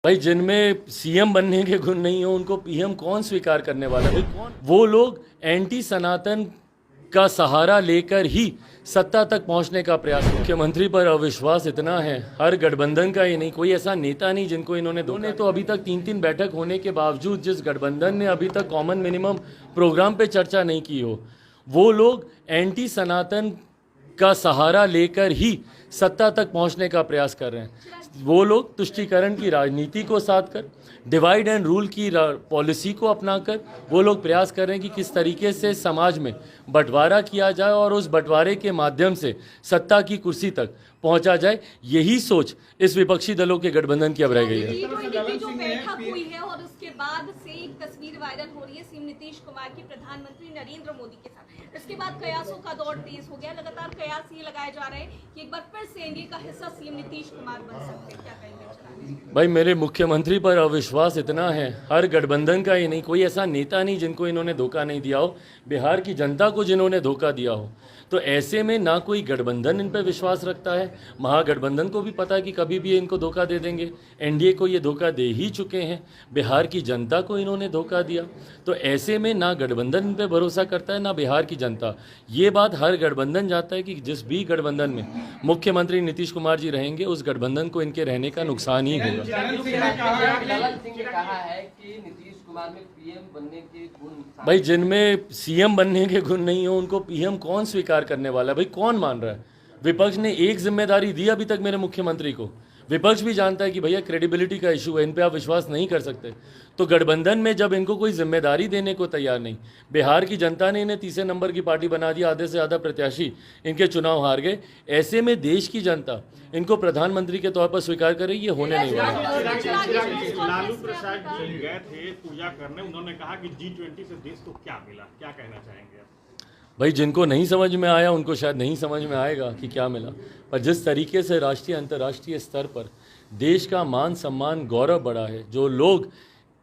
भाई जिनमें सीएम बनने के गुण नहीं हो उनको पीएम कौन स्वीकार करने वाला है? वो लोग एंटी सनातन का सहारा लेकर ही सत्ता तक पहुंचने का प्रयास। मुख्यमंत्री पर अविश्वास इतना है, हर गठबंधन का ही नहीं, कोई ऐसा नेता नहीं जिनको इन्होंने तो अभी तक 3-3 बैठक होने के बावजूद जिस गठबंधन ने अभी तक कॉमन मिनिमम प्रोग्राम पे चर्चा नहीं की हो, वो लोग एंटी सनातन का सहारा लेकर ही सत्ता तक पहुंचने का प्रयास कर रहे हैं। वो लोग तुष्टीकरण की राजनीति को साथ कर, डिवाइड एंड रूल की पॉलिसी को अपनाकर वो लोग प्रयास कर रहे हैं कि किस तरीके से समाज में बंटवारा किया जाए और उस बंटवारे के माध्यम से सत्ता की कुर्सी तक पहुंचा जाए। यही सोच इस विपक्षी दलों के गठबंधन की अब रह गई है। जो बैठक हुई है और उसके बाद से एक तस्वीर वायरल हो रही है सीएम नीतीश कुमार की प्रधानमंत्री नरेंद्र मोदी के साथ। इसके बाद कयासों का दौर तेज हो गया, लगातार कयास ये लगाए जा रहे हैं कि एक बार फिर से एनडीए का हिस्सा सीएम नीतीश कुमार बन सकते हैं। क्या कहेंगे? भाई मेरे मुख्यमंत्री पर अविश्वास इतना है, हर गठबंधन का ही नहीं, कोई ऐसा नेता नहीं जिनको इन्होंने धोखा नहीं दिया हो, बिहार की जनता को जिन्होंने धोखा दिया हो। तो ऐसे में ना कोई गठबंधन इन पर विश्वास रखता है, महागठबंधन को भी पता है कि कभी भी इनको धोखा दे देंगे, एनडीए को ये धोखा दे ही चुके हैं, बिहार की जनता को इन्होंने धोखा दिया। तो ऐसे में ना गठबंधन इन पर भरोसा करता है ना बिहार की जनता। ये बात हर गठबंधन जानता है कि जिस भी गठबंधन में मुख्यमंत्री नीतीश कुमार जी रहेंगे उस गठबंधन को इनके रहने का नुकसान ही होगा। भाई जिनमें सीएम बनने के गुण नहीं हो उनको पीएम कौन स्वीकार करने वाला है? भाई कौन मान रहा है? विपक्ष ने एक जिम्मेदारी दी अभी तक मेरे मुख्यमंत्री को। विपक्ष भी जानता है कि भैया क्रेडिबिलिटी का इशू है, इन पे आप विश्वास नहीं कर सकते। तो गठबंधन में जब इनको कोई जिम्मेदारी देने को तैयार नहीं, बिहार की जनता ने इन्हें तीसरे नंबर की पार्टी बना दिया, आधे से ज़्यादा प्रत्याशी इनके चुनाव हार गए। ऐसे में देश की जनता इनको प्रधानमंत्री के तौर पर स्वीकार करे, ये होने नहीं वाला। लालू प्रसाद जी गए थे पूजा करने, उन्होंने कहा कि G20 से देश को क्या मिला, क्या कहना चाहेंगे आप? भाई जिनको नहीं समझ में आया उनको शायद नहीं समझ में आएगा कि क्या मिला, पर जिस तरीके से राष्ट्रीय अंतर्राष्ट्रीय स्तर पर देश का मान सम्मान गौरव बढ़ा है, जो लोग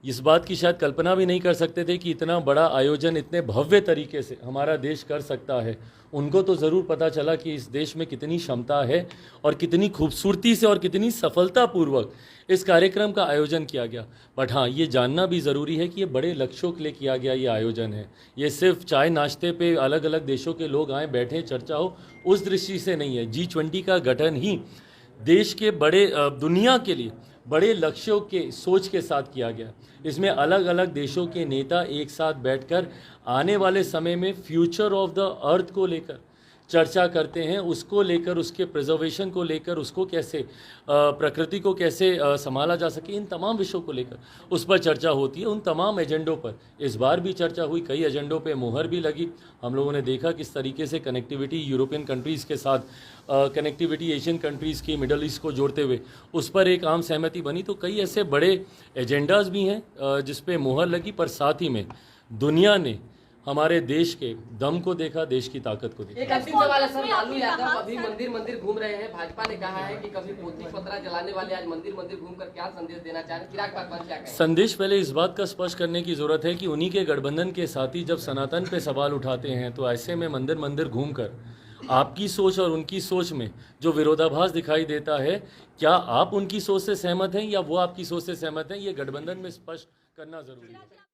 इस बात की शायद कल्पना भी नहीं कर सकते थे कि इतना बड़ा आयोजन इतने भव्य तरीके से हमारा देश कर सकता है, उनको तो ज़रूर पता चला कि इस देश में कितनी क्षमता है और कितनी खूबसूरती से और कितनी सफलतापूर्वक इस कार्यक्रम का आयोजन किया गया। बट हाँ, ये जानना भी ज़रूरी है कि ये बड़े लक्ष्यों के लिए किया गया ये आयोजन है। ये सिर्फ चाय नाश्ते पे अलग अलग देशों के लोग आए बैठे चर्चा हो उस दृष्टि से नहीं है। G20 का गठन ही देश के बड़े दुनिया के लिए बड़े लक्ष्यों के सोच के साथ किया गया। इसमें अलग अलग देशों के नेता एक साथ बैठकर आने वाले समय में फ्यूचर ऑफ द अर्थ को लेकर चर्चा करते हैं, उसको लेकर, उसके प्रिजर्वेशन को लेकर, उसको कैसे प्रकृति को कैसे संभाला जा सके, इन तमाम विषयों को लेकर उस पर चर्चा होती है। उन तमाम एजेंडों पर इस बार भी चर्चा हुई, कई एजेंडों पे मुहर भी लगी। हम लोगों ने देखा किस तरीके से कनेक्टिविटी यूरोपियन कंट्रीज़ के साथ कनेक्टिविटी एशियन कंट्रीज़ की मिडल ईस्ट को जोड़ते हुए उस पर एक आम सहमति बनी। तो कई ऐसे बड़े एजेंडाज भी हैं जिस पे मुहर लगी, पर साथ ही में दुनिया ने हमारे देश के दम को देखा, देश की ताकत को देखा। एक अंतिम सवाल है सर, लालू यादव अभी मंदिर घूम रहे हैं। भाजपा ने कहा है कि कभी पोथी पत्रा जलाने वाले आज मंदिर घूमकर क्या संदेश देना चाह रहे हैं? चिराग पासवान क्या कहें? संदेश पहले इस बात का स्पष्ट करने की जरूरत है कि उन्हीं के गठबंधन के साथी जब सनातन पे सवाल उठाते हैं तो ऐसे में मंदिर घूमकर आपकी सोच और उनकी सोच में जो विरोधाभास दिखाई देता है, क्या आप उनकी सोच से सहमत हैं या वो आपकी सोच से सहमत हैं, ये गठबंधन में स्पष्ट करना जरूरी है।